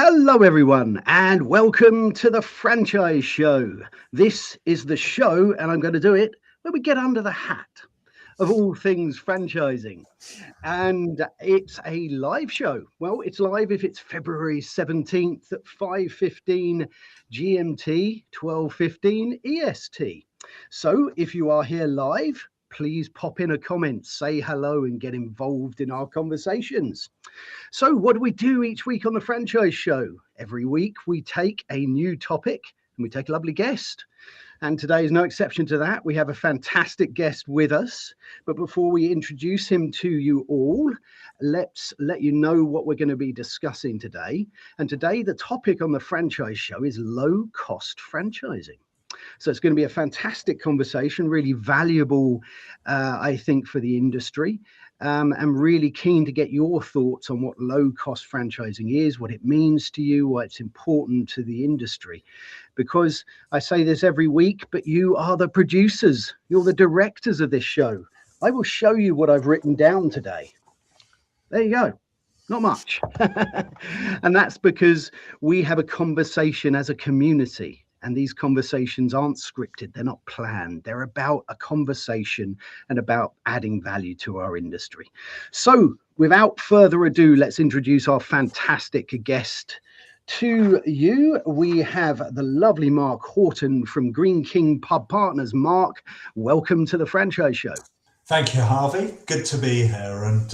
Hello, everyone, and welcome to the Franchise Show. This is the show, and I'm going to do it where we get under the hat of all things franchising. And it's a live show. Well, it's live if it's February 17th at 5:15 GMT, 12:15 EST. So if you are here live, please pop in a comment, say hello, and get involved in our conversations. So what do we do each week on the Franchise Show? Every week we take a new topic and we take a lovely guest. And today is no exception to that. We have a fantastic guest with us. But before we introduce him to you all, let's let you know what we're going to be discussing today. And today the topic on the Franchise Show is low-cost franchising. So it's going to be a fantastic conversation, really valuable, I think, for the industry. I'm really keen to get your thoughts on what low-cost franchising is, what it means to you, why it's important to the industry. Because I say this every week, but you are the producers. You're the directors of this show. I will show you what I've written down today. There you go. Not much. And that's because we have a conversation as a community. And these conversations aren't scripted, they're not planned. They're about a conversation and about adding value to our industry. So without further ado, let's introduce our fantastic guest to you. We have the lovely Mark Horton from Greene King Pub Partners. Mark, welcome to the Franchise Show. Thank you, Harvey. Good to be here, and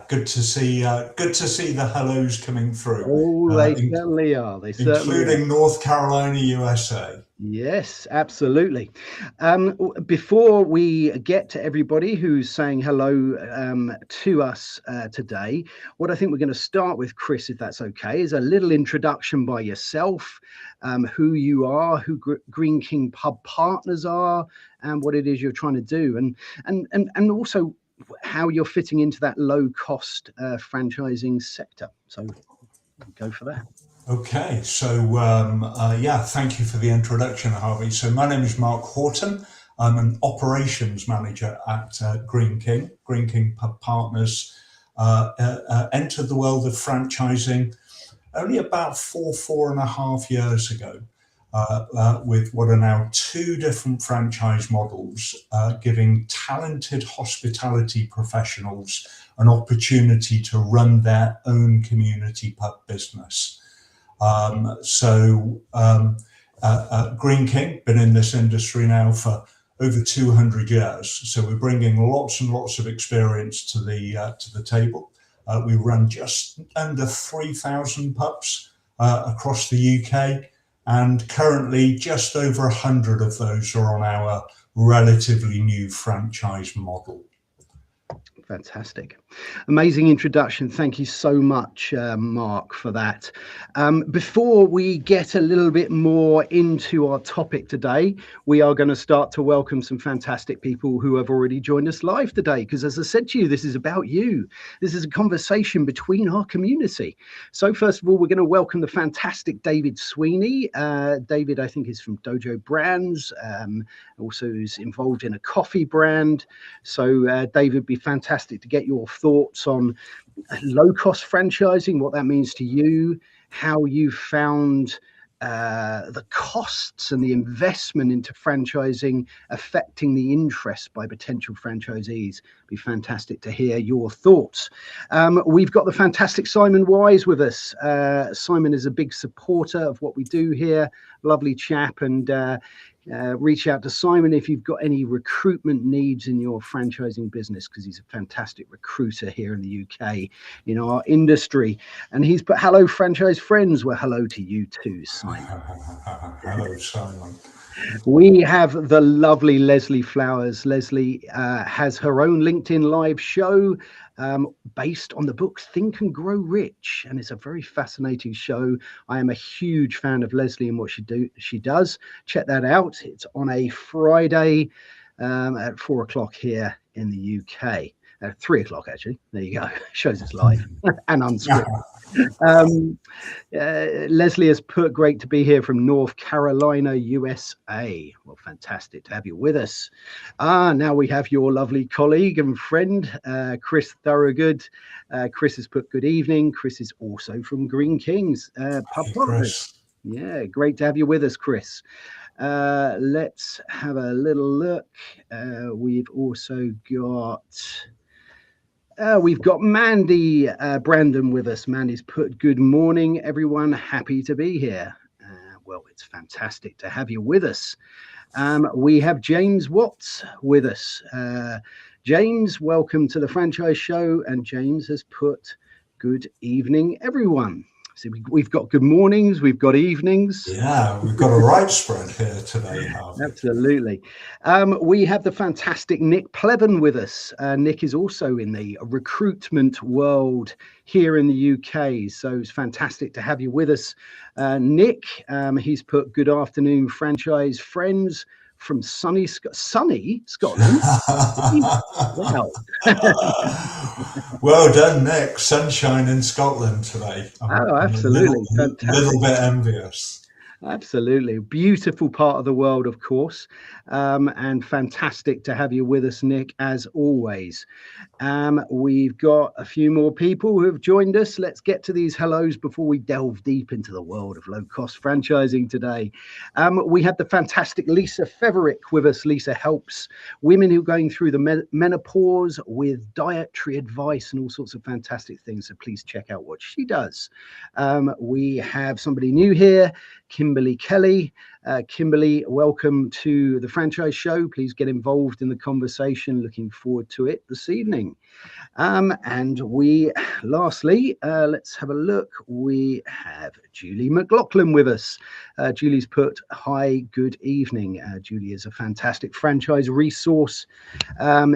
good to see the hellos coming through. Oh, they certainly are. They certainly including North Carolina, USA. Yes, absolutely. Before we get to everybody who's saying hello to us today, what I think we're going to start with, Chris, if that's okay, is a little introduction by yourself, who you are, who Greene King Pub Partners are, and what it is you're trying to do, and also how you're fitting into that low-cost franchising sector. So go for that. Okay, so thank you for the introduction, Harvey. So my name is Mark Horton. I'm an operations manager at Greene King Pub Partners. Entered the world of franchising only about four and a half years ago, with what are now two different franchise models, giving talented hospitality professionals an opportunity to run their own community pub business. Greene King, been in this industry now for over 200 years. So we're bringing lots and lots of experience to the table. We run just under 3,000 pubs across the UK, and currently just over 100 of those are on our relatively new franchise model. Fantastic. Amazing introduction. Thank you so much, Mark, for that. Before we get a little bit more into our topic today, we are going to start to welcome some fantastic people who have already joined us live today. Because as I said to you, this is about you. This is a conversation between our community. So first of all, we're going to welcome the fantastic David Sweeney. David, I think, is from Dojo Brands, also is involved in a coffee brand. So David, would be fantastic to get your thoughts on low-cost franchising, what that means to you, how you found the costs and the investment into franchising affecting the interest by potential franchisees. It'd be fantastic to hear your thoughts. We've got the fantastic Simon Wise with us. Simon is a big supporter of what we do here, lovely chap, and reach out to Simon if you've got any recruitment needs in your franchising business, because he's a fantastic recruiter here in the UK in our industry. And he's put hello franchise friends. Well, hello to you too, Simon. Hello, Simon. We have the lovely Leslie Flowers. Leslie has her own LinkedIn live show based on the book Think and Grow Rich, and it's a very fascinating show. I am a huge fan of Leslie and what she does. Check that out. It's on a Friday at 4 o'clock here in the UK. 3 o'clock actually. There you go. Shows it's live and unscripted. Leslie has put, great to be here from North Carolina, USA. Well, fantastic to have you with us. Now we have your lovely colleague and friend, Chris Thorogood. Chris has put, good evening. Chris is also from Greene King's Pub Partners. Yeah, great to have you with us, Chris. Let's have a little look. We've also got... we've got Mandy Brandon with us. Mandy's put, good morning, everyone. Happy to be here. Well, it's fantastic to have you with us. We have James Watts with us. James, welcome to the Franchise Show. And James has put, good evening, everyone. So we've got good mornings, we've got evenings. Yeah, we've got a right spread here today, Harvey. Absolutely. We have the fantastic Nick Pleven with us. Nick is also in the recruitment world here in the UK. So it's fantastic to have you with us. Nick, he's put, good afternoon, franchise friends from sunny Scotland. Wow. Well done, Nick. Sunshine in Scotland today. Absolutely. A little bit envious. Absolutely. Beautiful part of the world, of course. And fantastic to have you with us, Nick, as always. We've got a few more people who have joined us. Let's get to these hellos before we delve deep into the world of low-cost franchising today. We have the fantastic Lisa Feverick with us. Lisa helps women who are going through the menopause with dietary advice and all sorts of fantastic things. So please check out what she does. We have somebody new here, Kimberly Kelly. Kimberly, welcome to the Franchise Show. Please get involved in the conversation. Looking forward to it this evening. And we, lastly, let's have a look. We have Julie McLaughlin with us. Julie's put, hi, good evening. Julie is a fantastic franchise resource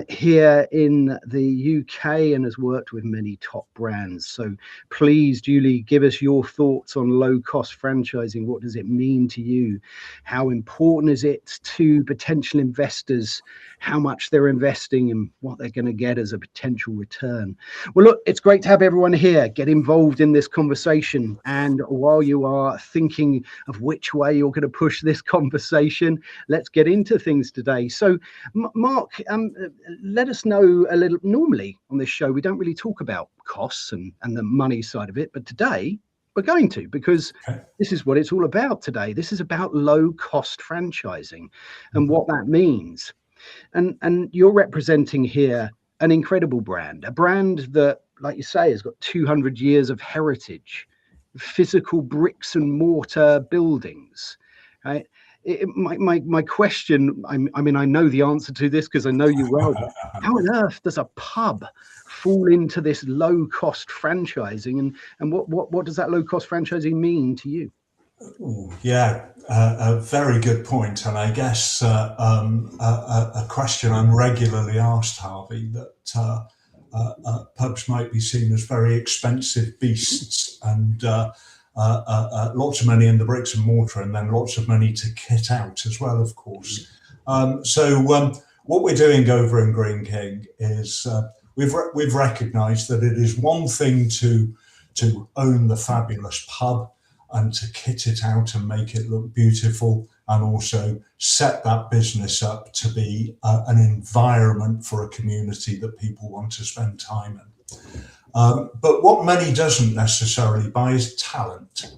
here in the UK and has worked with many top brands. So please, Julie, give us your thoughts on low-cost franchising. What does it mean to you? How important is it to potential investors? How much they're investing and what they're going to get as a potential return? Well, look, it's great to have everyone here. Get involved in this conversation. And while you are thinking of which way you're going to push this conversation, let's get into things today. So, Mark, let us know a little. Normally on this show, we don't really talk about costs and the money side of it. But today, we're going to, because this is what it's all about today. This is about low-cost franchising and what that means. And you're representing here an incredible brand, a brand that, like you say, has got 200 years of heritage, physical bricks and mortar buildings, right? My question, I mean, I know the answer to this because I know you well, but how on earth does a pub fall into this low-cost franchising, and what does that low-cost franchising mean to you? Yeah, a very good point, and I guess a question I'm regularly asked, Harvey, that pubs might be seen as very expensive beasts, and lots of money in the bricks and mortar, and then lots of money to kit out as well, of course. So what we're doing over in Greene King is we've recognised that it is one thing to own the fabulous pub and to kit it out and make it look beautiful, and also set that business up to be an environment for a community that people want to spend time in. But what money doesn't necessarily buy is talent.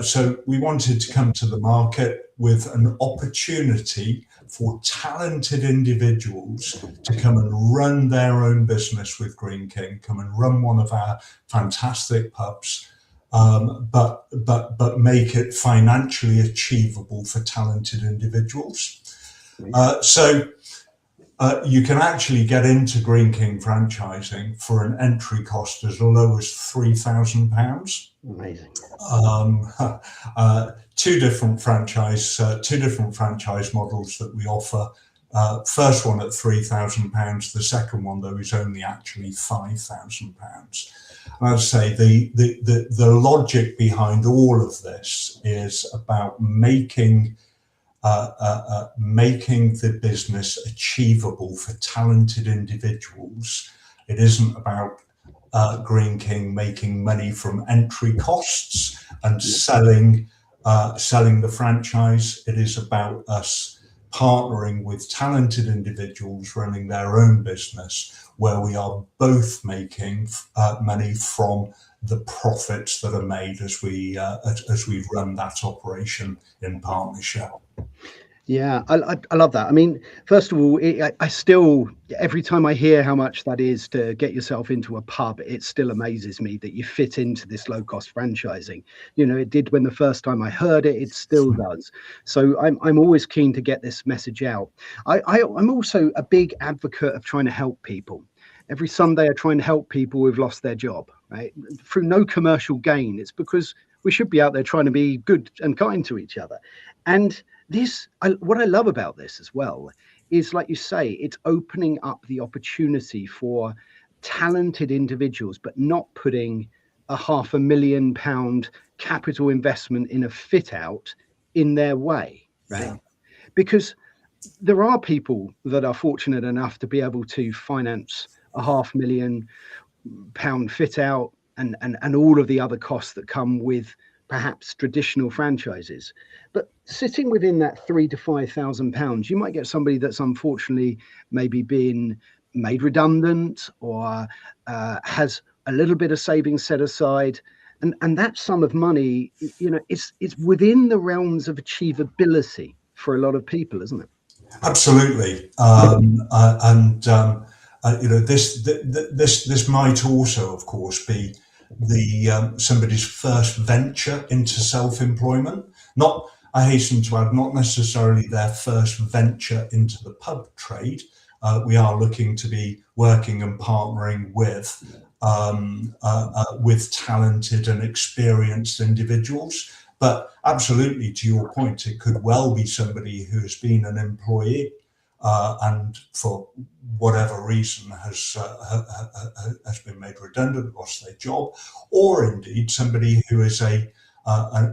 So we wanted to come to the market with an opportunity for talented individuals to come and run their own business with Greene King, come and run one of our fantastic pubs, but make it financially achievable for talented individuals. So you can actually get into Greene King franchising for an entry cost as low as £3,000. Amazing. Two different franchise models that we offer. First one at £3,000. The second one, though, is only actually £5,000. I'd say the logic behind all of this is about making making the business achievable for talented individuals. It isn't about Greene King making money from entry costs and selling the franchise. It is about us partnering with talented individuals running their own business, where we are both making money from the profits that are made as we run that operation in partnership. Yeah, I love that. I mean, first of all, I still, every time I hear how much that is to get yourself into a pub, it still amazes me that you fit into this low cost franchising. You know, it did when the first time I heard it, it still does. So I'm always keen to get this message out. I'm also a big advocate of trying to help people. Every Sunday I try and help people who've lost their job, right? Through no commercial gain. It's because we should be out there trying to be good and kind to each other. And what I love about this as well is, like you say, it's opening up the opportunity for talented individuals, but not putting a £500,000 capital investment in a fit out in their way, right? Yeah. Because there are people that are fortunate enough to be able to finance a £500,000 fit out and all of the other costs that come with perhaps traditional franchises. But sitting within that £3,000 to £5,000, you might get somebody that's unfortunately maybe been made redundant or has a little bit of savings set aside. And that sum of money, you know, it's within the realms of achievability for a lot of people, isn't it? Absolutely. You know, this might also, of course, be somebody's first venture into self-employment. Not, I hasten to add, not necessarily their first venture into the pub trade. We are looking to be working and partnering with talented and experienced individuals. But absolutely, to your point, it could well be somebody who has been an employee and for whatever reason has been made redundant, lost their job, or indeed somebody who is an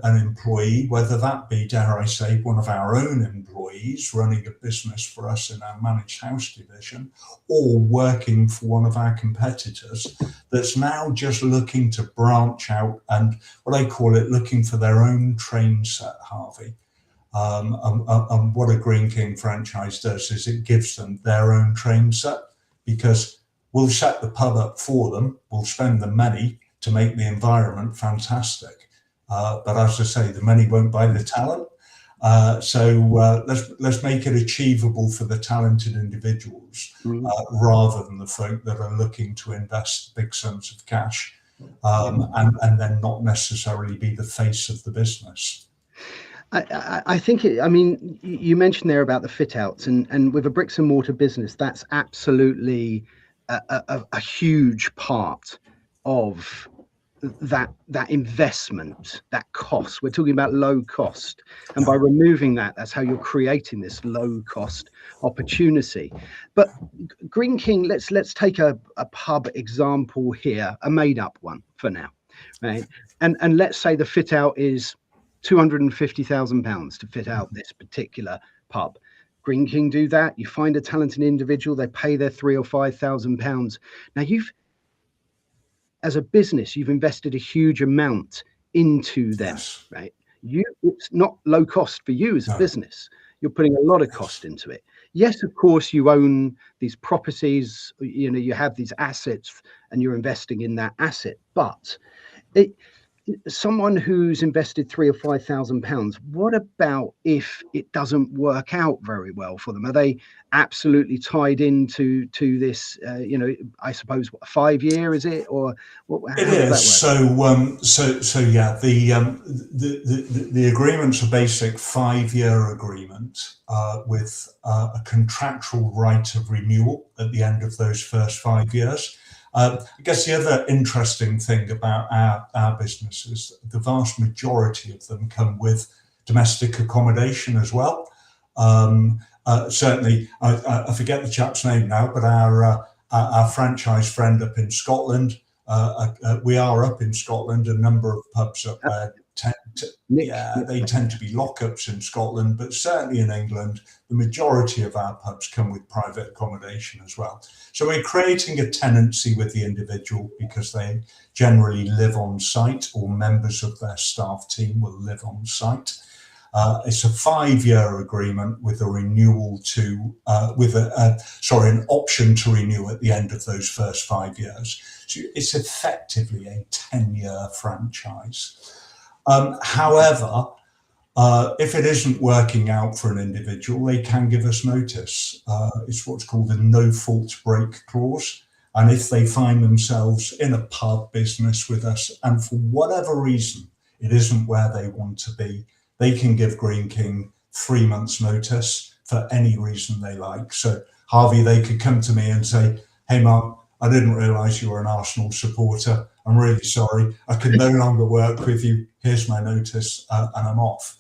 employee, whether that be, dare I say, one of our own employees running a business for us in our managed house division, or working for one of our competitors that's now just looking to branch out and, what I call it, looking for their own train set, Harvey. And what a Greene King franchise does is it gives them their own train set, because we'll set the pub up for them, we'll spend the money to make the environment fantastic. But as I say, the money won't buy the talent. So let's make it achievable for the talented individuals rather than the folk that are looking to invest big sums of cash and then not necessarily be the face of the business. I think, I mean, you mentioned there about the fit outs, and with a bricks and mortar business, that's absolutely a huge part of that investment, that cost. We're talking about low cost, and by removing that, that's how you're creating this low cost opportunity. But Greene King, let's take a pub example here, a made up one for now, right? And let's say the fit out is £250,000 to fit out this particular pub. Greene King do that. You find a talented individual, they pay their £3,000 or £5,000. Now as a business, you've invested a huge amount into them, right? It's not low cost for you as a business. You're putting a lot of cost into it. Yes, of course, you own these properties, you know, you have these assets and you're investing in that asset, but someone who's invested £3,000 or £5,000, what about if it doesn't work out very well for them? Are they absolutely tied into this? You know, I suppose 5 year is it, or what? It is. So yeah, the agreement's a basic 5-year agreement with a contractual right of renewal at the end of those first 5 years. I guess the other interesting thing about our business is the vast majority of them come with domestic accommodation as well. Certainly, I forget the chap's name now, but our franchise friend up in Scotland, we are up in Scotland, a number of pubs up there they tend to be lockups in Scotland, but certainly in England, the majority of our pubs come with private accommodation as well. So we're creating a tenancy with the individual because they generally live on site, or members of their staff team will live on site. It's a 5-year agreement with a renewal to, an option to renew at the end of those first 5 years. So it's effectively a 10-year franchise. However, if it isn't working out for an individual, they can give us notice. It's what's called a no-fault break clause. And if they find themselves in a pub business with us, and for whatever reason, it isn't where they want to be, they can give Greene King 3 months notice for any reason they like. So Harvey, they could come to me and say, hey, Mark, I didn't realise you were an Arsenal supporter. I'm really sorry. I can no longer work with you. Here's my notice, and I'm off.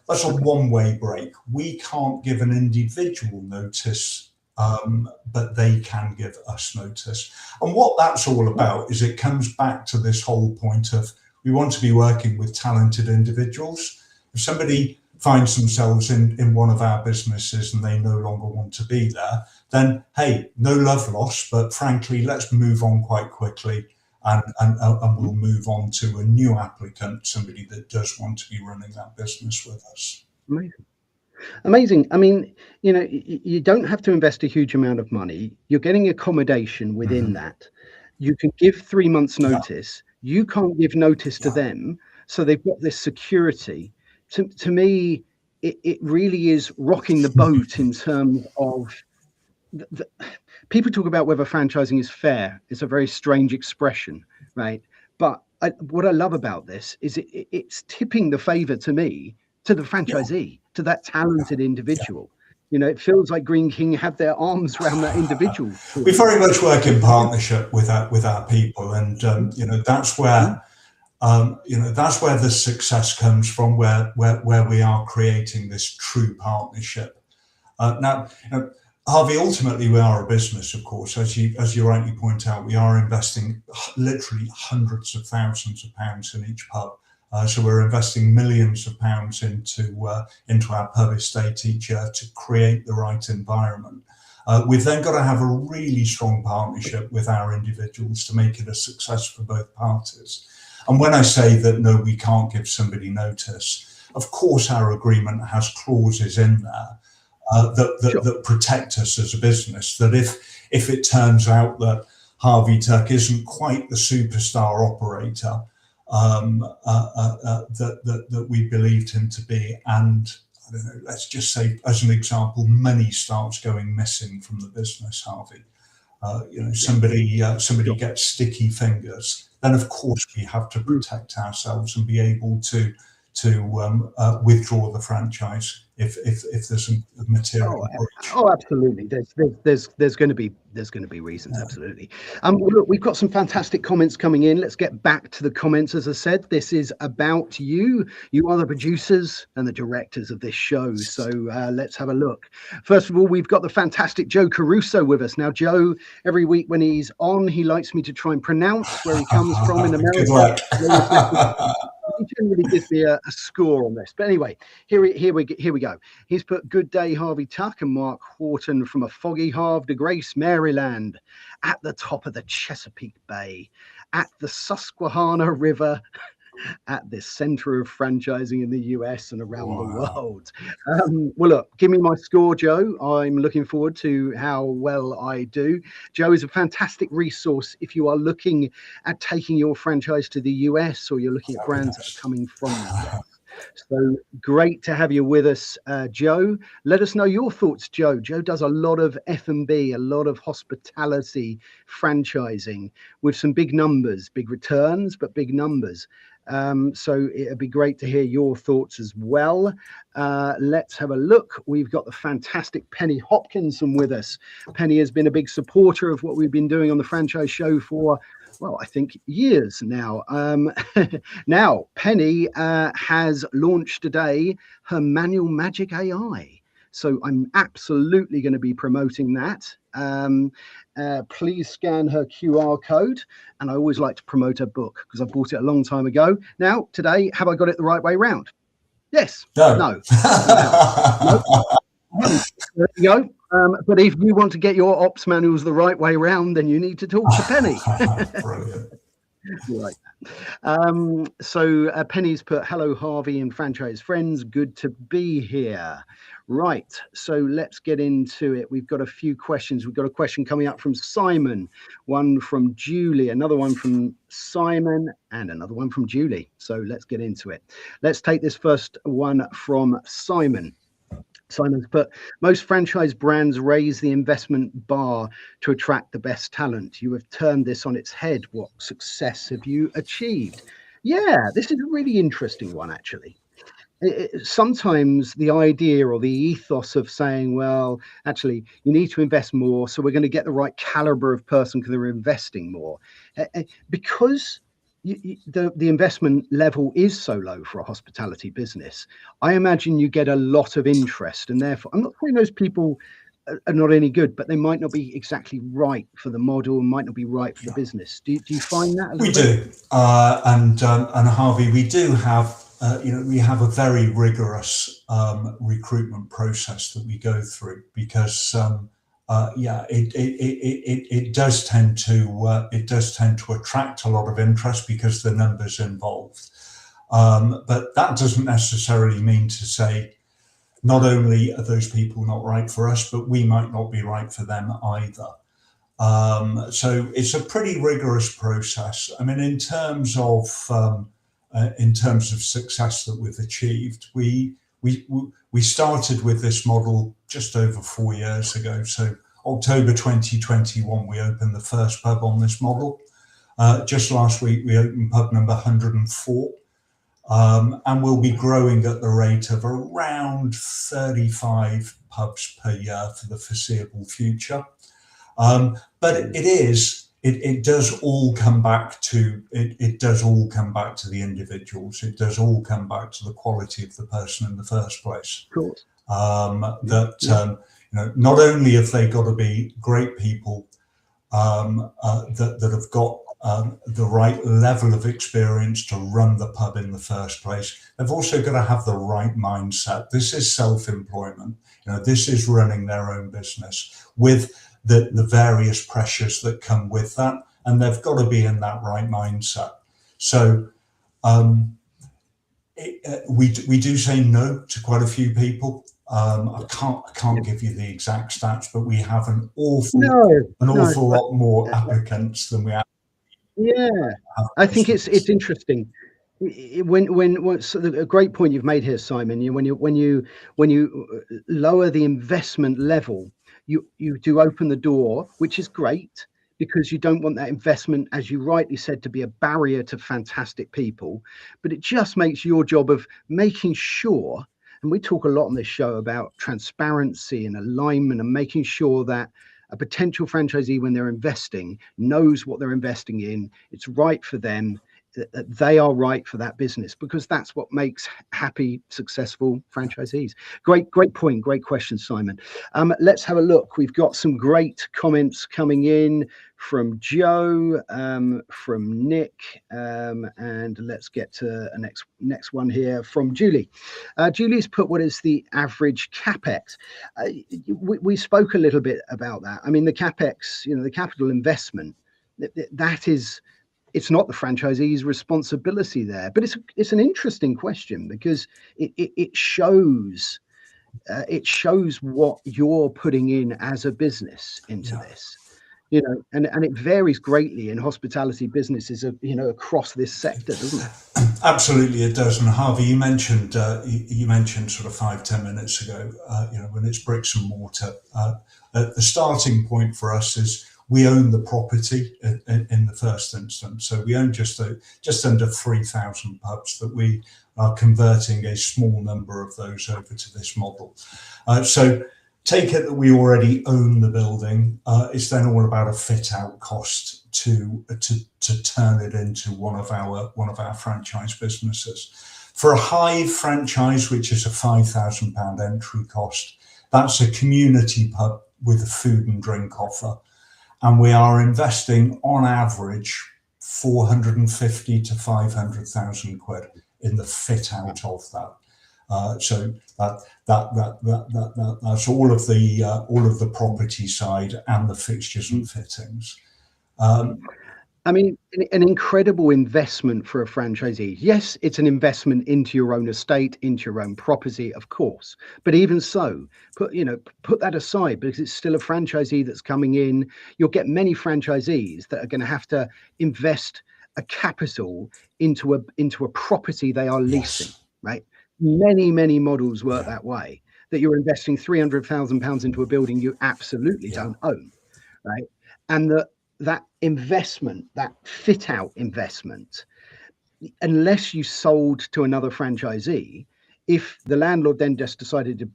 That's a one-way break. We can't give an individual notice, but they can give us notice. And what that's all about is it comes back to this whole point of we want to be working with talented individuals. If somebody finds themselves in one of our businesses and they no longer want to be there, then hey, no love lost, but frankly, let's move on quite quickly, and we'll move on to a new applicant, somebody that does want to be running that business with us. Amazing. I mean, you know, you don't have to invest a huge amount of money. You're getting accommodation within that. You can give 3 months notice. You can't give notice to them. So they've got this security. To me, it really is rocking the boat in terms of people talk about whether franchising is fair. It's a very strange expression, right? But what I love about this is it's tipping the favor to me, to the franchisee, to that talented individual. You know, it feels like Greene King have their arms around that individual. We very much work in partnership with our people, and you know, that's where that's where the success comes from, where we are creating this true partnership. Now, Harvey, ultimately we are a business, of course, as you rightly point out. We are investing literally hundreds of thousands of pounds in each pub. So we're investing millions of pounds into our pub estate each year to create the right environment. We've then got to have a really strong partnership with our individuals to make it a success for both parties. And when I say that, no, we can't give somebody notice, of course our agreement has clauses in there that protect us as a business, that if it turns out that Harvey Tuck isn't quite the superstar operator that we believed him to be, and I don't know, let's just say as an example, money starts going missing from the business, Harvey, somebody gets sticky fingers, then of course we have to protect ourselves and be able to withdraw the franchise if there's a material breach. Oh, absolutely. There's going to be reasons. Absolutely. Look, we've got some fantastic comments coming in. Let's get back to the comments. As I said, this is about you. You are the producers and the directors of this show. So let's have a look. First of all, we've got the fantastic Joe Caruso with us. Now, Joe, every week when he's on, he likes me to try and pronounce where he comes from in America. He generally gives me a score on this, but anyway, here we go. He's put, good day, Harvey Tuck and Mark Horton from a foggy Havre de Grace, Maryland, at the top of the Chesapeake Bay, at the Susquehanna River, at the center of franchising in the US and around the world. Well, look, give me my score, Joe. I'm looking forward to how well I do. Joe is a fantastic resource if you are looking at taking your franchise to the US, or you're looking at brands that are coming from the US. So great to have you with us, Joe. Let us know your thoughts, Joe. Joe does a lot of F&B, a lot of hospitality franchising with some big numbers, big returns, but big numbers. So it'd be great to hear your thoughts as well. Let's have a look. We've got the fantastic Penny Hopkinson with us. Penny has been a big supporter of what we've been doing on the franchise show for, well, I think years now. Now, Penny has launched today her Manual Magic AI. So I'm absolutely going to be promoting that. Please scan her QR code. And I always like to promote her book because I bought it a long time ago. Now, today, have I got it the right way round? Yes. No. No. There you go. But if you want to get your ops manuals the right way round, then you need to talk to Penny. Brilliant. Right. So Penny's put, hello, Harvey and franchise friends. Good to be here. Right. So let's get into it. We've got a few questions. We've got a question coming up from Simon, one from Julie, another one from Simon, and another one from Julie. So let's get into it. Let's take this first one from Simon. Simon's put, most franchise brands raise the investment bar to attract the best talent. You have turned this on its head. What success have you achieved? Yeah, this is a really interesting one, actually. Sometimes the idea or the ethos of saying, well, actually, you need to invest more, so we're going to get the right caliber of person because they're investing more. Because the investment level is so low for a hospitality business, I imagine you get a lot of interest, and therefore I'm not saying those people are not any good, but they might not be exactly right for the model and might not be right for the business. Do you find that? We do, and Harvey, we do have we have a very rigorous recruitment process that we go through because it does tend to attract a lot of interest because the numbers involved. But that doesn't necessarily mean to say not only are those people not right for us, but we might not be right for them either. So it's a pretty rigorous process. I mean, in terms of success that we've achieved, we started with this model just over 4 years ago. So October 2021, we opened the first pub on this model. Just last week, we opened pub number 104. And we'll be growing at the rate of around 35 pubs per year for the foreseeable future. But it does all come back to the individuals. It does all come back to the quality of the person in the first place. Of course. Not only have they got to be great people that have got the right level of experience to run the pub in the first place, they've also got to have the right mindset. This is self-employment. This is running their own business with the various pressures that come with that, and they've got to be in that right mindset. So we do say no to quite a few people. I can't give you the exact stats, but we have an awful lot more applicants than we have. Yeah, I think it's interesting. So a great point you've made here, Simon. When you lower the investment level, you do open the door, which is great, because you don't want that investment, as you rightly said, to be a barrier to fantastic people. But it just makes your job of making sure, and we talk a lot on this show about transparency and alignment and making sure that a potential franchisee, when they're investing, knows what they're investing in. It's right for them. They are right for that business, because that's what makes happy, successful franchisees. Great point. Great question, Simon. Let's have a look. We've got some great comments coming in from Joe, from Nick, and let's get to a next one here from Julie. Julie's put, what is the average capex? We spoke a little bit about that. I mean, the capex, the capital investment, that is, it's not the franchisee's responsibility there, but it's an interesting question, because it shows what you're putting in as a business into this, and it varies greatly in hospitality businesses, across this sector, doesn't it? Absolutely, it does. And Harvey, you mentioned sort of 5-10 minutes ago, when it's bricks and mortar. The starting point for us is we own the property in the first instance. So we own just under 3,000 pubs that we are converting a small number of those over to this model. So take it that we already own the building. It's then all about a fit out cost to turn it into one of our franchise businesses. For a Hive franchise, which is a £5,000 entry cost, That's a community pub with a food and drink offer. And we are investing on average 450 to 500,000 quid in the fit out of that. So that's all of the property side and the fixtures and fittings. I mean, an incredible investment for a franchisee. Yes, it's an investment into your own estate, into your own property, of course. But even so, put that aside, because it's still a franchisee that's coming in. You'll get many franchisees that are going to have to invest a capital into a property they are leasing, right? Many models work that way. That you're investing £300,000 into a building you absolutely don't own, right? And that investment, that fit out investment, unless you sold to another franchisee, if the landlord then just decided to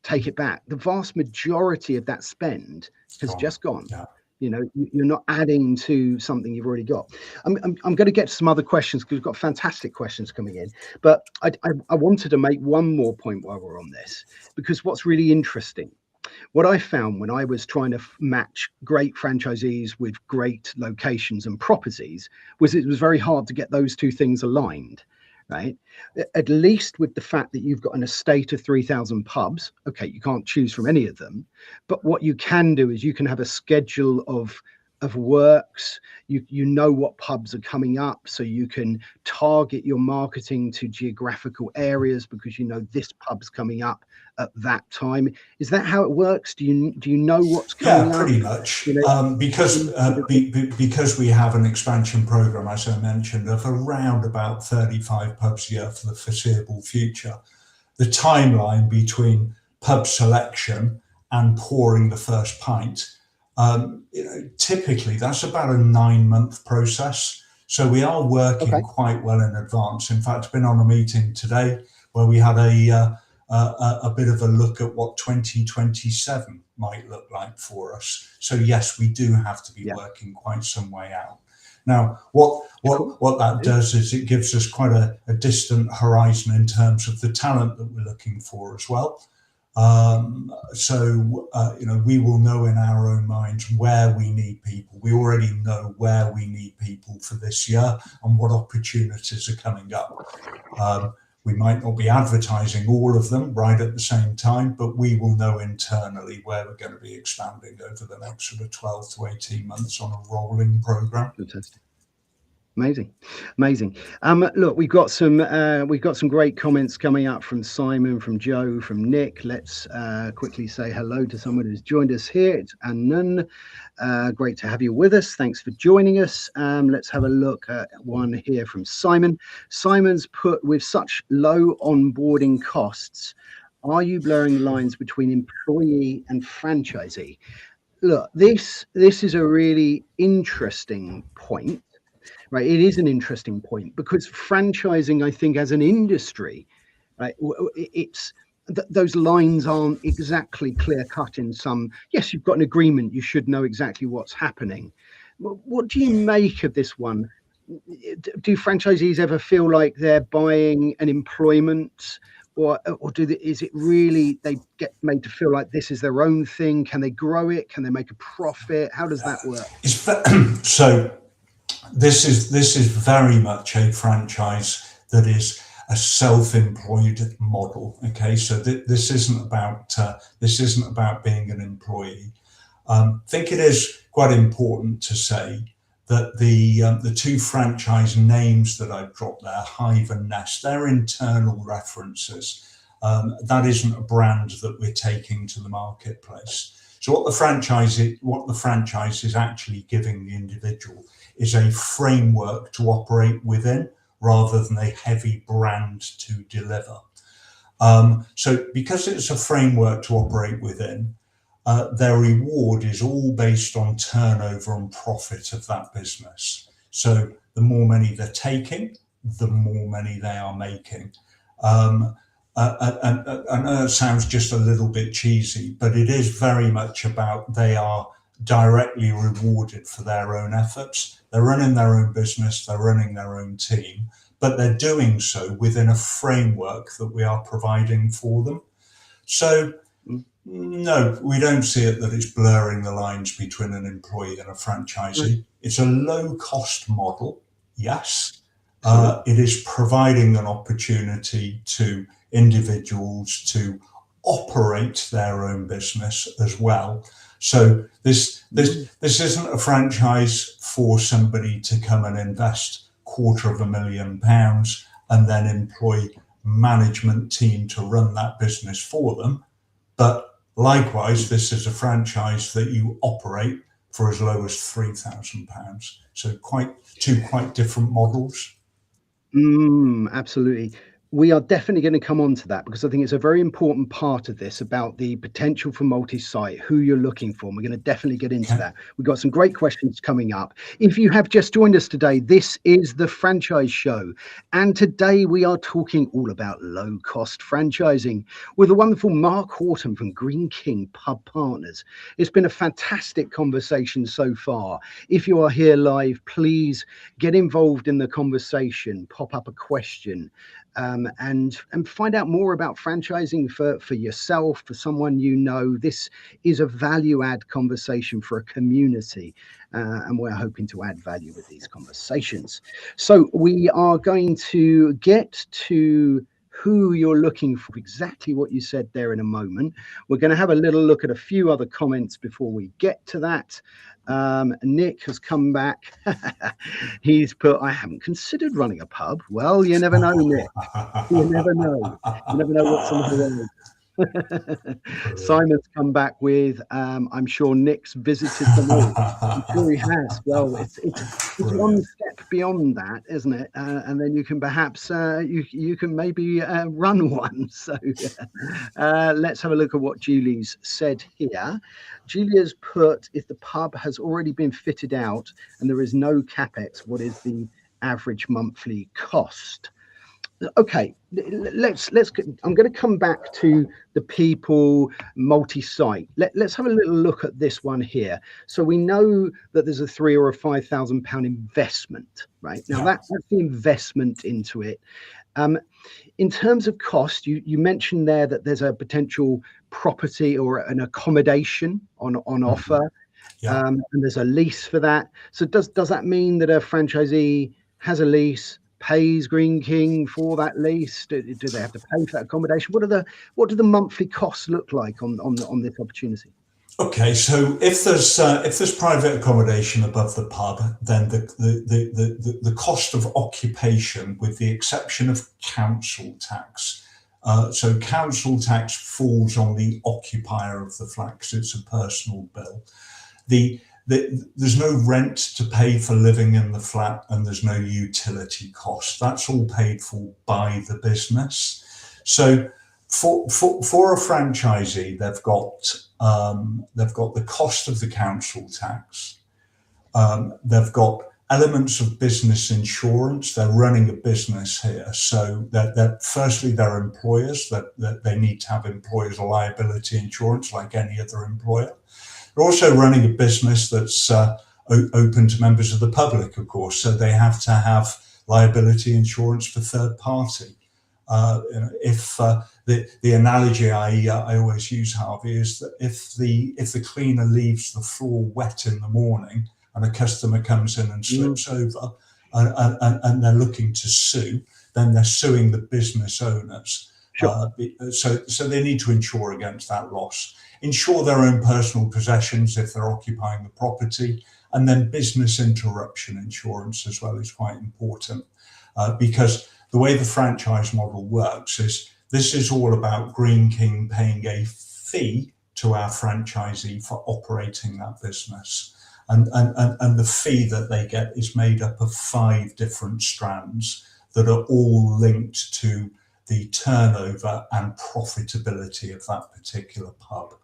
take it back, the vast majority of that spend has just gone. You're not adding to something you've already got. I'm going to get to some other questions because we've got fantastic questions coming in, but I wanted to make one more point while we're on this, because what's really interesting, what I found when I was trying to match great franchisees with great locations and properties was it was very hard to get those two things aligned, right? At least with the fact that you've got an estate of 3,000 pubs. Okay, you can't choose from any of them, but what you can do is you can have a schedule of works. You know what pubs are coming up, so you can target your marketing to geographical areas because you know this pub's coming up at that time. Is that how it works? Do you know what's coming up? Yeah, pretty much. Because we have an expansion program, as I mentioned, of around about 35 pubs a year for the foreseeable future. The timeline between pub selection and pouring the first pint, typically that's about a 9-month process. So we are working quite well in advance. In fact, I've been on a meeting today where we had a bit of a look at what 2027 might look like for us. So yes, we do have to be working quite some way out. Now, what that does is it gives us quite a distant horizon in terms of the talent that we're looking for as well. We will know in our own minds where we need people. We already know where we need people for this year and what opportunities are coming up. We might not be advertising all of them right at the same time, but we will know internally where we're going to be expanding over the next sort of 12 to 18 months on a rolling program. Fantastic. Amazing. Look, we've got some great comments coming up from Simon, from Joe, from Nick. Let's quickly say hello to someone who's joined us here. It's Anun. Great to have you with us. Thanks for joining us. Let's have a look at one here from Simon. Simon's put, with such low onboarding costs, are you blurring lines between employee and franchisee? Look, this is a really interesting point. Right, it is an interesting point because franchising, I think, as an industry, right, those lines aren't exactly clear cut in some. Yes, you've got an agreement, you should know exactly what's happening. What do you make of this one? Do franchisees ever feel like they're buying an employment, or is it really they get made to feel like this is their own thing? Can they grow it? Can they make a profit? How does that work? So this is very much a franchise that is a self-employed model. Okay, so this isn't about being an employee. I think it is quite important to say that the two franchise names that I've dropped there, Hive and Nest, they're internal references. That isn't a brand that we're taking to the marketplace. So what the franchise is actually giving the individual is a framework to operate within rather than a heavy brand to deliver. So because it's a framework to operate within, their reward is all based on turnover and profit of that business. So the more money they're taking, the more money they are making. And it sounds just a little bit cheesy, but it is very much about they are directly rewarded for their own efforts. They're running their own business, they're running their own team, but they're doing so within a framework that we are providing for them. So No, we don't see it that it's blurring the lines between an employee and a Right. franchisee. It's a low cost model, yes. Excellent. It is providing an opportunity to individuals to operate their own business as well. So Mm. this isn't a franchise for somebody to come and invest £250,000 and then employ management team to run that business for them. But likewise, this is a franchise that you operate for as low as £3,000. So two quite different models. Absolutely. We are definitely going to come on to that because I think it's a very important part of this about the potential for multi-site, who you're looking for. And we're going to definitely get into Okay. that. We've got some great questions coming up. If you have just joined us today, this is the Franchise Show. And today we are talking all about low-cost franchising with the wonderful Mark Horton from Greene King Pub Partners. It's been a fantastic conversation so far. If you are here live, please get involved in the conversation, pop up a question, and find out more about franchising for yourself, for someone you know. This is a value add conversation for a community, and we're hoping to add value with these conversations. So we are going to get to who you're looking for, exactly what you said there in a moment. We're going to have a little look at a few other comments before we get to that. Nick has come back. He's put, I haven't considered running a pub. Well, you never know, Nick. You never know. You never know what's on the horizon. Simon's come back with, I'm sure Nick's visited them all. I'm sure he has. Well, it's one step beyond that, isn't it? And then you can perhaps you can maybe run one. So let's have a look at what Julie's said here. Julia's put, if the pub has already been fitted out and there is no capex, what is the average monthly cost? Okay, I'm going to come back to the people multi-site. Let's have a little look at this one here. So we know that there's a £3,000 or a £5,000 investment, right? Now that's the investment into it. In terms of cost, you mentioned there that there's a potential property or an accommodation on offer, and there's a lease for that. So does that mean that a franchisee has a lease, pays Greene King for that lease? Do they have to pay for that accommodation? What do the monthly costs look like on this opportunity? Okay, so if there's private accommodation above the pub, then the cost of occupation, with the exception of council tax, so council tax falls on the occupier of the flat because it's a personal bill. There's no rent to pay for living in the flat, and there's no utility cost. That's all paid for by the business. So for a franchisee, they've got the cost of the council tax. They've got elements of business insurance. They're running a business here, so that firstly they're employers. That they need to have employers' liability insurance like any other employer. They're also running a business that's open to members of the public, of course, so they have to have liability insurance for third party. If the analogy I always use, Harvey, is that if the cleaner leaves the floor wet in the morning and a customer comes in and slips over and they're looking to sue, then they're suing the business owners. Sure. So they need to insure against that loss. Insure their own personal possessions if they're occupying the property, and then business interruption insurance as well is quite important, because the way the franchise model works is this is all about Greene King paying a fee to our franchisee for operating that business. And the fee that they get is made up of 5 different strands that are all linked to the turnover and profitability of that particular pub.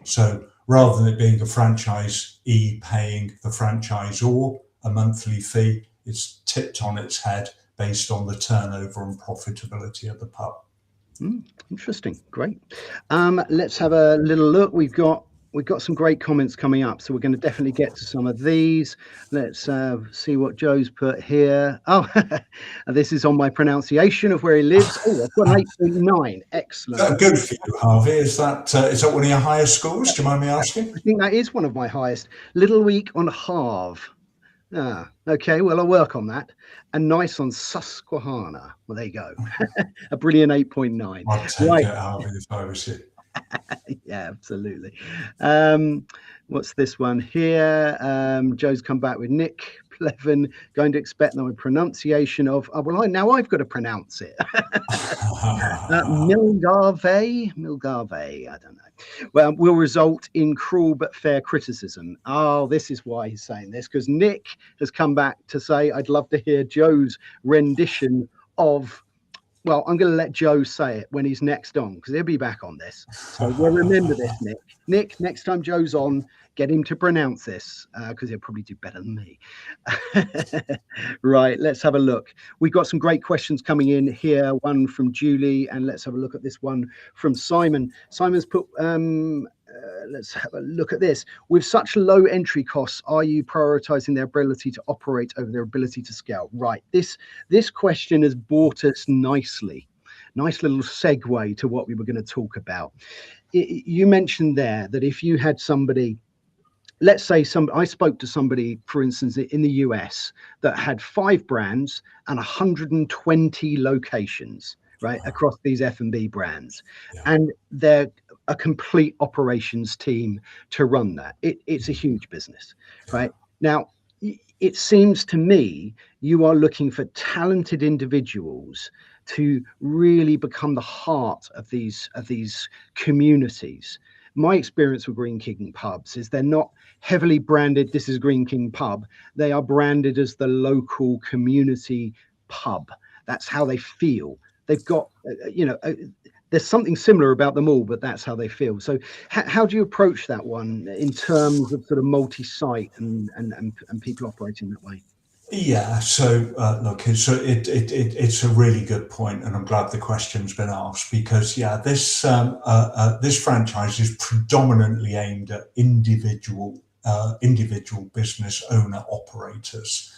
So rather than it being a franchisee paying the franchisor a monthly fee, it's tipped on its head based on the turnover and profitability of the pub. Interesting. Great. Let's have a little look. We've got we've got some great comments coming up, so we're going to definitely get to some of these. Let's see what Joe's put here. Oh, this is on my pronunciation of where he lives. Oh, I've got an 8.9. Excellent. Good for you, Harvey. Is that one of your highest scores? Do you mind me asking? I think that is one of my highest. Little weak on halve. Okay, well, I'll work on that. And nice on Susquehanna. Well, there you go. A brilliant 8.9. I'd take it, Harvey, if I was you. Yeah, absolutely. What's this one here? Joe's come back with Nick Pleven, going to expect my pronunciation of, now I've got to pronounce it. Milgave, I don't know. Well, will result in cruel but fair criticism. Oh, this is why he's saying this, because Nick has come back to say, I'd love to hear Joe's rendition of, well, I'm going to let Joe say it when he's next on, because he'll be back on this. So we'll remember this, Nick. Nick, next time Joe's on, get him to pronounce this, because he'll probably do better than me. Right, let's have a look. We've got some great questions coming in here. One from Julie, and let's have a look at this one from Simon. Simon's put, let's have a look at this. With such low entry costs, are you prioritizing their ability to operate over their ability to scale? Right. This question has brought us nicely. Nice little segue to what we were going to talk about. You mentioned there that if you had somebody, let's say I spoke to somebody, for instance, in the US that had 5 brands and 120 locations, right, across these F&B brands. Yeah. And they're a complete operations team to run that. It's a huge business, right? Now, it seems to me you are looking for talented individuals to really become the heart of these communities. My experience with Greene King pubs is they're not heavily branded, this is Greene King pub. They are branded as the local community pub. That's how they feel. They've got, there's something similar about them all, but that's how they feel. So how do you approach that one in terms of sort of multi-site and people operating that way? Yeah, so look, it's a really good point, and I'm glad the question's been asked, because this franchise is predominantly aimed at individual business owner operators.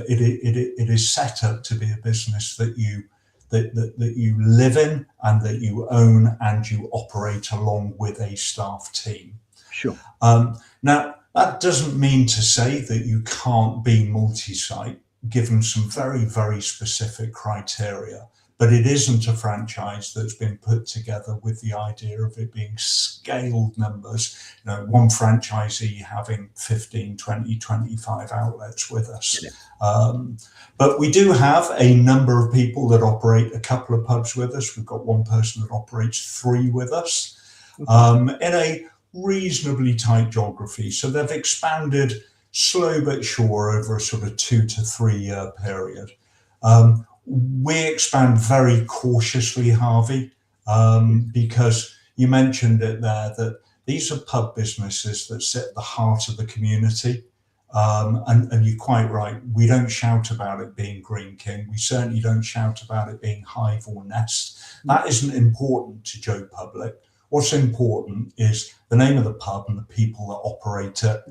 It is set up to be a business that you live in and that you own and you operate along with a staff team. Sure. Now, that doesn't mean to say that you can't be multi-site, given some very, very specific criteria. But it isn't a franchise that's been put together with the idea of it being scaled numbers. One franchisee having 15, 20, 25 outlets with us. Yeah. But we do have a number of people that operate a couple of pubs with us. We've got one person that operates 3 with us, in a reasonably tight geography. So they've expanded slow but sure over a sort of 2 to 3 year period. We expand very cautiously, Harvey, because you mentioned it there, that these are pub businesses that sit at the heart of the community. And you're quite right. We don't shout about it being Greene King. We certainly don't shout about it being Hive or Nest. That isn't important to Joe Public. What's important is the name of the pub and the people that operate it.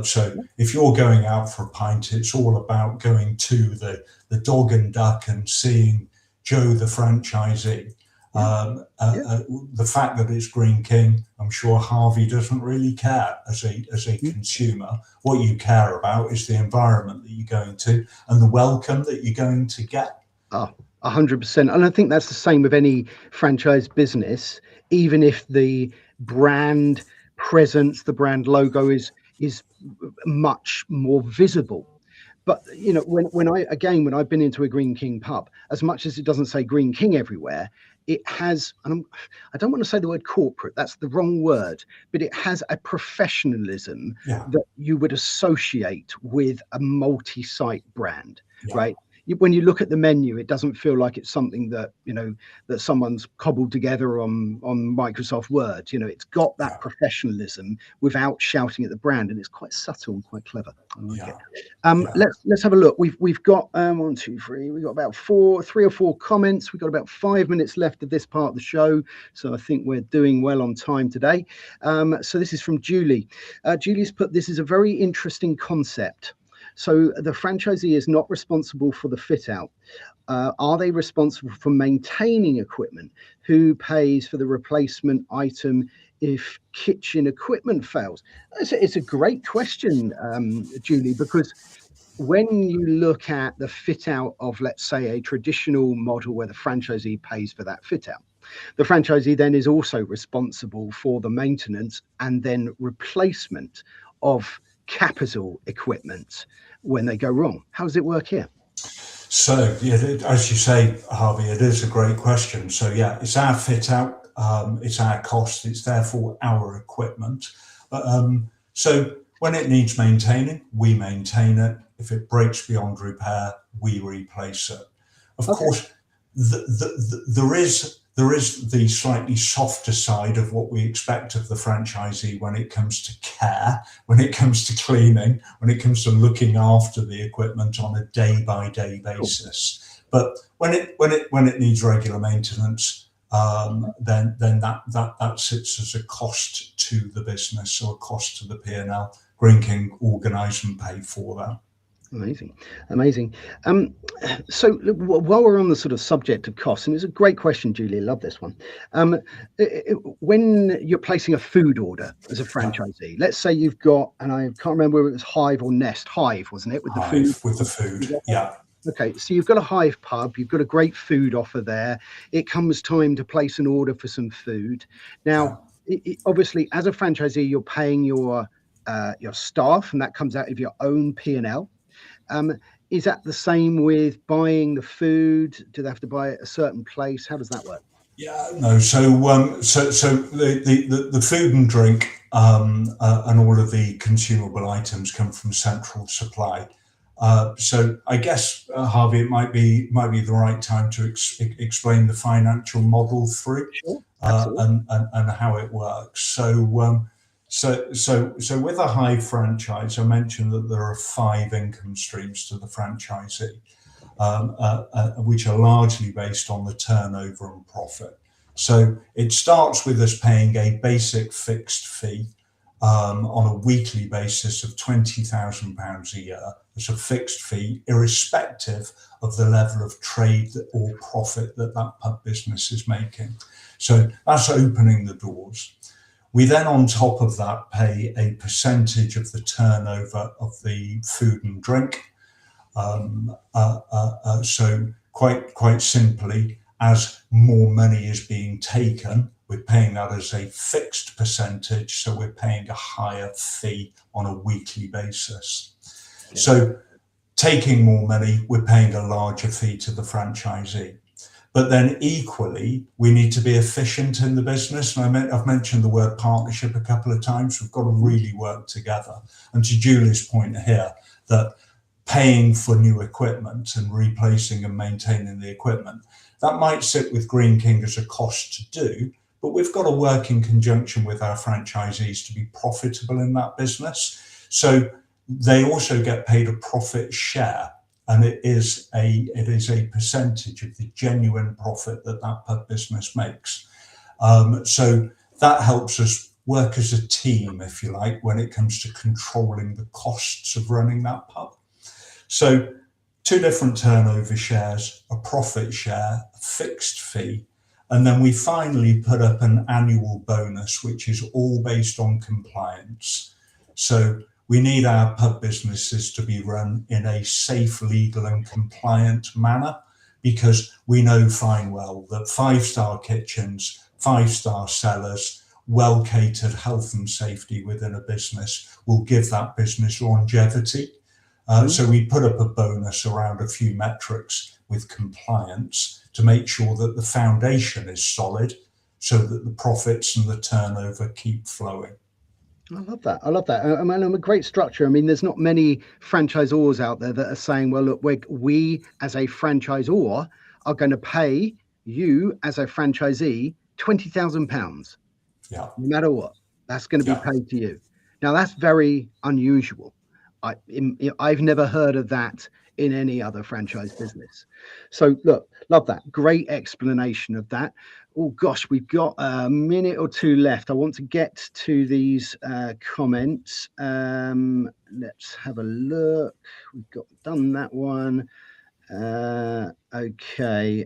So if you're going out for a pint, it's all about going to the Dog and Duck and seeing Joe the franchisee. The fact that it's Greene King, I'm sure Harvey doesn't really care as a consumer. What you care about is the environment that you're going to and the welcome that you're going to get. 100%. And I think that's the same with any franchise business, even if the brand presence, the brand logo is much more visible. But when I've been into a Greene King pub, as much as it doesn't say Greene King everywhere, it has, and I don't want to say the word corporate, that's the wrong word, but it has a professionalism that you would associate with a multi-site brand, right? when you look at the menu, it doesn't feel like it's something that, that someone's cobbled together on Microsoft Word. It's got that professionalism without shouting at the brand, and it's quite subtle and quite clever. I like it. Let's have a look. We've got 1, 2, 3. We've got about 3 or 4 comments. We've got about 5 minutes left of this part of the show, so I think we're doing well on time today. So this is from Julie. Julie's put, this is a very interesting concept. So the franchisee is not responsible for the fit out. Are they responsible for maintaining equipment? Who pays for the replacement item if kitchen equipment fails? It's a great question, Julie, because when you look at the fit out of, let's say, a traditional model where the franchisee pays for that fit out, the franchisee then is also responsible for the maintenance and then replacement of capital equipment when they go wrong. How does it work here? So, yeah, as you say, Harvey, it is a great question. So, yeah, it's our fit out, it's our cost, it's therefore our equipment. So when it needs maintaining, we maintain it. If it breaks beyond repair, we replace it. Of course, there is the slightly softer side of what we expect of the franchisee when it comes to care, when it comes to cleaning, when it comes to looking after the equipment on a day-by-day basis. But when it needs regular maintenance, then that sits as a cost to the business or a cost to the P&L. Greene King organise and pay for that. Amazing. So while we're on the sort of subject of costs, and it's a great question, Julie, I love this one. When you're placing a food order as a franchisee, let's say you've got, and I can't remember whether it was Hive or Nest, Hive, wasn't it? With the food, yeah. Okay, so you've got a Hive pub, you've got a great food offer there. It comes time to place an order for some food. Now, obviously, as a franchisee, you're paying your staff, and that comes out of your own P&L. Is that the same with buying the food? Do they have to buy it at a certain place? How does that work? Yeah, no. So the food and drink and all of the consumable items come from central supply. So I guess, Harvey, it might be the right time to explain the financial model through and how it works. So with a Hive franchise, I mentioned that there are 5 income streams to the franchisee, which are largely based on the turnover and profit. So it starts with us paying a basic fixed fee on a weekly basis of £20,000 a year. It's a fixed fee, irrespective of the level of trade or profit that pub business is making. So that's opening the doors. We then, on top of that, pay a percentage of the turnover of the food and drink. So quite simply, as more money is being taken, we're paying that as a fixed percentage. So we're paying a higher fee on a weekly basis. Yeah. So taking more money, we're paying a larger fee to the franchisee. But then equally, we need to be efficient in the business. And I've mentioned the word partnership a couple of times. We've got to really work together. And to Julie's point here, that paying for new equipment and replacing and maintaining the equipment, that might sit with Greene King as a cost to do, but we've got to work in conjunction with our franchisees to be profitable in that business. So they also get paid a profit share. And it is a percentage of the genuine profit that pub business makes. So that helps us work as a team, if you like, when it comes to controlling the costs of running that pub. So 2 different turnover shares, a profit share, a fixed fee, and then we finally put up an annual bonus, which is all based on compliance. So we need our pub businesses to be run in a safe, legal and compliant manner, because we know fine well that 5-star kitchens, 5-star cellars, well-catered health and safety within a business will give that business longevity. So we put up a bonus around a few metrics with compliance to make sure that the foundation is solid so that the profits and the turnover keep flowing. I love that. I love that. I mean, a great structure. I mean, there's not many franchisors out there that are saying, well, look, we as a franchisor are going to pay you as a franchisee £20,000, Yeah, no matter what. That's going to be yeah. paid to you. Now, that's very unusual. I've never heard of that in any other franchise business. So look, love that. Great explanation of that. Oh gosh, we've got a minute or two left. I want to get to these comments. Let's have a look. We've got done that one. Okay.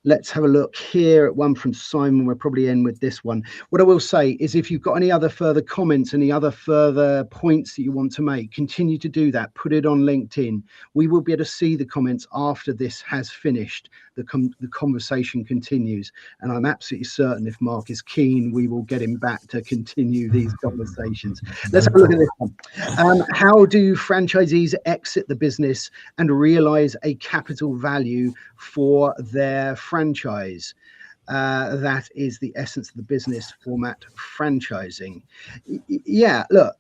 Let's have a look here at one from Simon. We'll probably end with this one. What I will say is if you've got any other further comments, any other further points that you want to make, continue to do that. Put it on LinkedIn. We will be able to see the comments after this has finished. The conversation continues. And I'm absolutely certain if Mark is keen, we will get him back to continue these conversations. Let's have a look at this one. How do franchisees exit the business and realize a capital value for their franchise? That is the essence of the business format franchising. Yeah, look,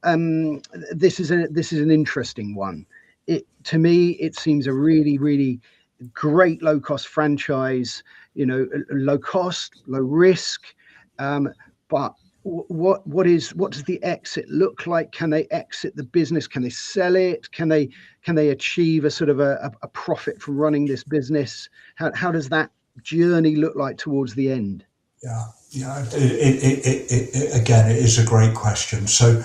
this is an interesting one. To me, it seems a really great low cost franchise. Low cost, low risk, but what does the exit look like? Can they exit the business? Can they sell it? Can they achieve a sort of a profit from running this business? How does that journey look like towards the end? Yeah. Again, it is a great question. So,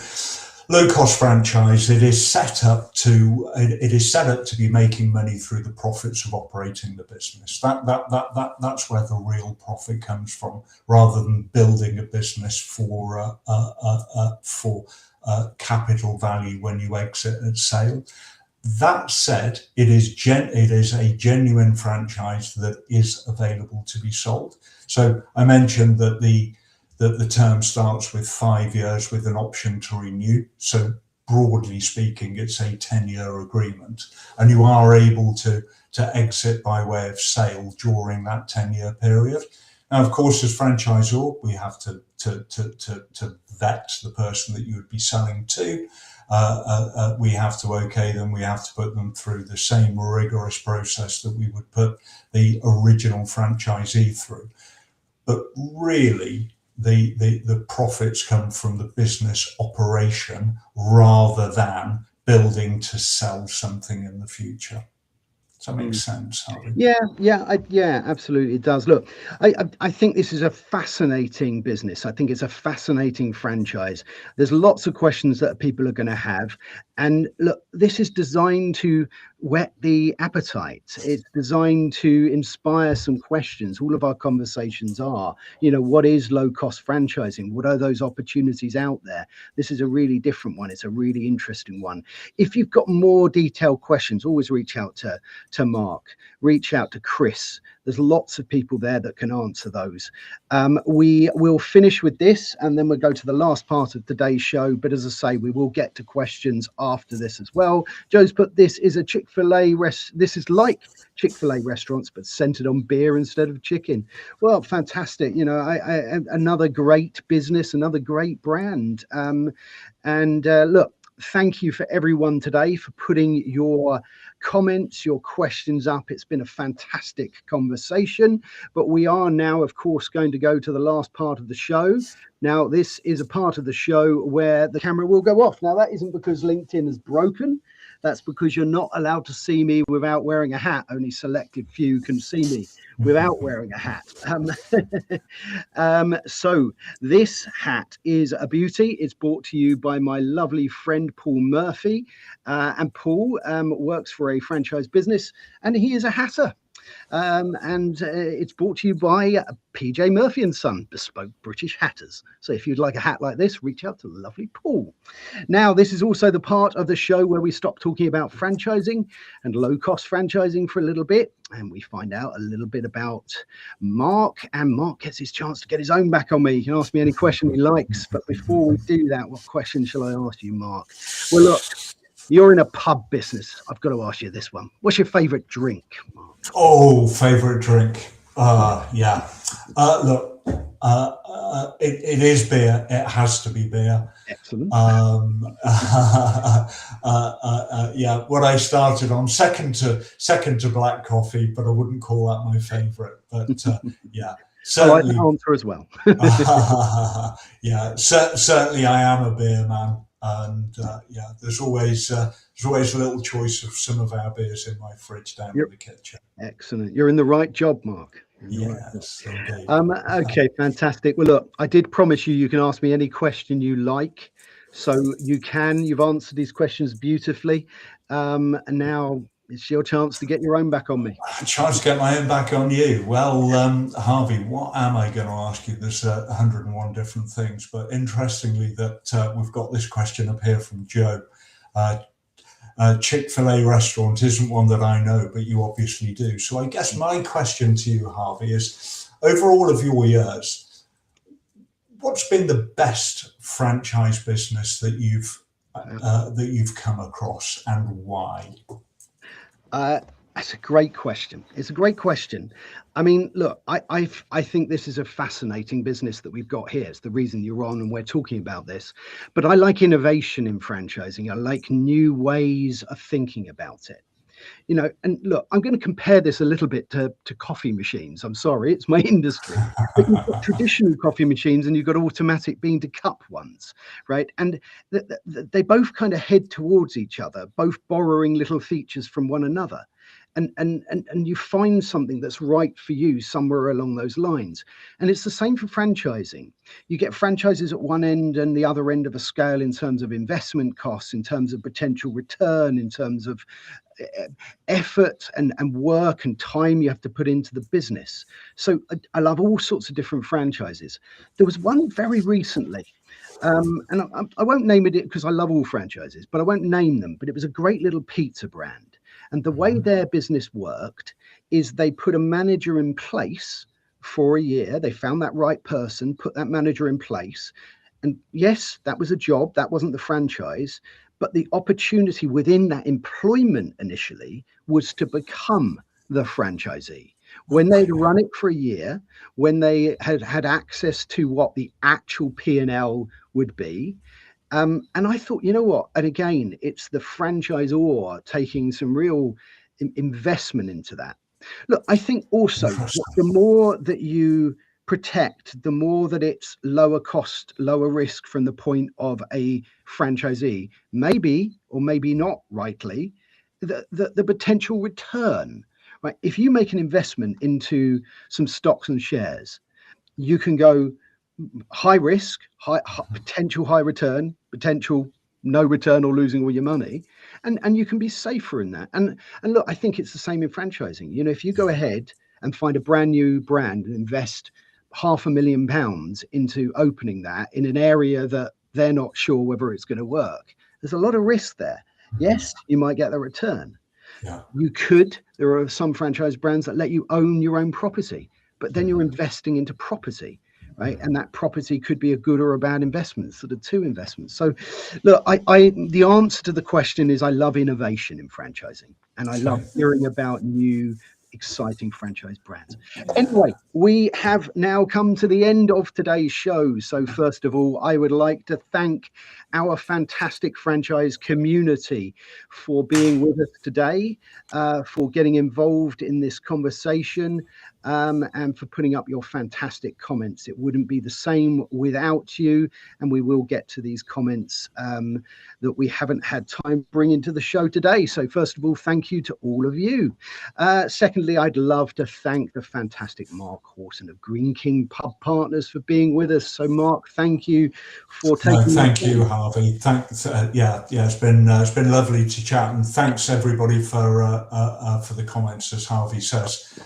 low cost franchise, it is set up to be making money through the profits of operating the business. That's where the real profit comes from, rather than building a business for capital value when you exit at sale. That said, it is a genuine franchise that is available to be sold. So I mentioned that the term starts with 5 years with an option to renew. So broadly speaking, it's a 10-year agreement, and you are able to exit by way of sale during that 10-year period. Now, of course, as franchisor, we have to vet the person that you would be selling to. We have to okay them. We have to put them through the same rigorous process that we would put the original franchisee through. But really, the profits come from the business operation rather than building to sell something in the future. Does that make sense, Harvey? Yeah, absolutely, it does. Look, I think this is a fascinating business. I think it's a fascinating franchise. There's lots of questions that people are going to have, and look, this is designed to whet the appetite. It's designed to inspire some questions. All of our conversations are, what is low cost franchising? What are those opportunities out there? This is a really different one. It's a really interesting one. If you've got more detailed questions, always reach out to Mark, reach out to Chris. There's lots of people there that can answer those. We will finish with this and then we'll go to the last part of today's show. But as I say, we will get to questions after this as well. Joe's put, this is a Chick-fil-A this is like Chick-fil-A restaurants, but centered on beer instead of chicken. Well, fantastic. Another great business, another great brand. Look, thank you for everyone today for putting your comments, your questions up. It's been a fantastic conversation, but we are now, of course, going to go to the last part of the show. Now, this is a part of the show where the camera will go off. Now, that isn't because LinkedIn is broken. That's because you're not allowed to see me without wearing a hat. Only selected few can see me without wearing a hat. So this hat is a beauty. It's brought to you by my lovely friend, Paul Murphy. And Paul works for a franchise business, and he is a hatter. It's brought to you by PJ Murphy & Son, bespoke British hatters. So if you'd like a hat like this, reach out to lovely Paul. Now, this is also the part of the show where we stop talking about franchising and low-cost franchising for a little bit, and we find out a little bit about Mark, and Mark gets his chance to get his own back on me. He can ask me any question he likes, but before we do that, what question shall I ask you, Mark? Well, look, you're in a pub business. I've got to ask you this one. What's your favourite drink, Mark? Oh, favourite drink. Yeah. Look, It is beer. It has to be beer. Excellent. Yeah, what I started on second to black coffee, but I wouldn't call that my favourite. But yeah, certainly. I like that answer as well. Yeah, certainly I am a beer man, and yeah, there's always a little choice of some of our beers in my fridge down in the kitchen. Excellent. You're in the right job, Mark. Yes, indeed. Okay, fantastic. Well, look, I did promise you can ask me any question you like. So you can. You've answered these questions beautifully. And now it's your chance to get your own back on me. A chance to get my own back on you. Well, Harvey, what am I going to ask you? There's 101 different things. But interestingly, that we've got this question up here from Joe. Chick-fil-A restaurant isn't one that I know, but you obviously do. So I guess my question to you, Harvey, is over all of your years, what's been the best franchise business that you've come across, and why? That's a great question. It's a great question. I mean, look, I think this is a fascinating business that we've got here. It's the reason you're on and we're talking about this. But I like innovation in franchising. I like new ways of thinking about it. You know, and look, I'm going to compare this a little bit to coffee machines. I'm sorry, it's my industry. But you've got traditional coffee machines and you've got automatic bean to cup ones, right? And they both kind of head towards each other, both borrowing little features from one another. And you find something that's right for you somewhere along those lines. And it's the same for franchising. You get franchises at one end and the other end of a scale in terms of investment costs, in terms of potential return, in terms of effort and work and time you have to put into the business. So I love all sorts of different franchises. There was one very recently, and I won't name it because I love all franchises, but I won't name them. But it was a great little pizza brand. And the way their business worked is they put a manager in place for a year. They found that right person, put that manager in place. And yes, that was a job. That wasn't the franchise. But the opportunity within that employment initially was to become the franchisee. When they'd run it for a year, when they had access to what the actual P&L would be, and I thought, you know what? And again, it's the franchisor taking some real investment into that. Look, I think also the more that you protect, the more that it's lower cost, lower risk from the point of a franchisee, maybe or maybe not rightly, the potential return, right? If you make an investment into some stocks and shares, you can go high risk, high potential high return, potential no return or losing all your money, and you can be safer in that. And look, I think it's the same in franchising. You know, if you go ahead and find a brand new brand and invest £500,000 into opening that in an area that they're not sure whether it's going to work, there's a lot of risk there. Yes, you might get the return. Yeah. There are some franchise brands that let you own your own property, but then you're investing into property. Right. And that property could be a good or a bad investment, sort of two investments. So look, the answer to the question is I love innovation in franchising, and I love hearing about new exciting franchise brands. Anyway, we have now come to the end of today's show. So first of all, I would like to thank our fantastic franchise community for being with us today, for getting involved in this conversation, and for putting up your fantastic comments. It wouldn't be the same without you, and we will get to these comments that we haven't had time to bring into the show today. So first of all, thank you to all of you. Secondly, I'd love to thank the fantastic Mark Horton of Greene King Pub Partners for being with us. So Mark, thank you for taking thank you, Harvey. Thanks. It's been lovely to chat, and thanks everybody for the comments. As Harvey says,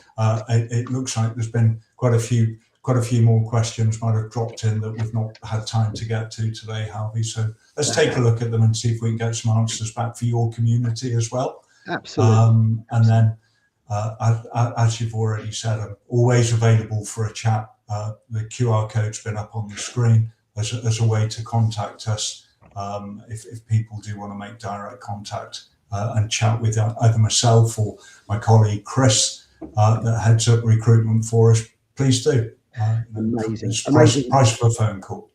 it looks like there's been quite a few more questions might have dropped in that we've not had time to get to today, Harvey. So let's take a look at them and see if we can get some answers back for your community as well. Absolutely. And then, as you've already said, I'm always available for a chat. The QR code's been up on the screen as a way to contact us if people do want to make direct contact and chat with either myself or my colleague Chris that heads up recruitment for us. Please do. Amazing. It's Amazing. price for a phone call.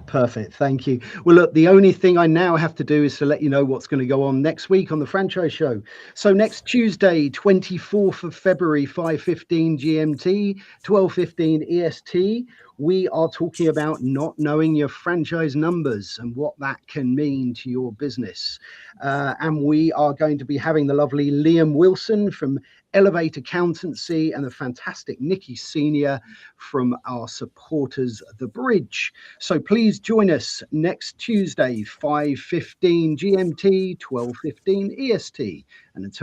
Perfect. Thank you. Well, look, the only thing I now have to do is to let you know what's going to go on next week on the Franchise Show. So next Tuesday, 24th of February, 5:15 GMT, 12:15 EST, we are talking about not knowing your franchise numbers and what that can mean to your business. And we are going to be having the lovely Liam Wilson from Elevate Accountancy and the fantastic Nikki Senior from our supporters, The Bridge. So please join us next Tuesday, 5:15 GMT, 12:15 EST. And until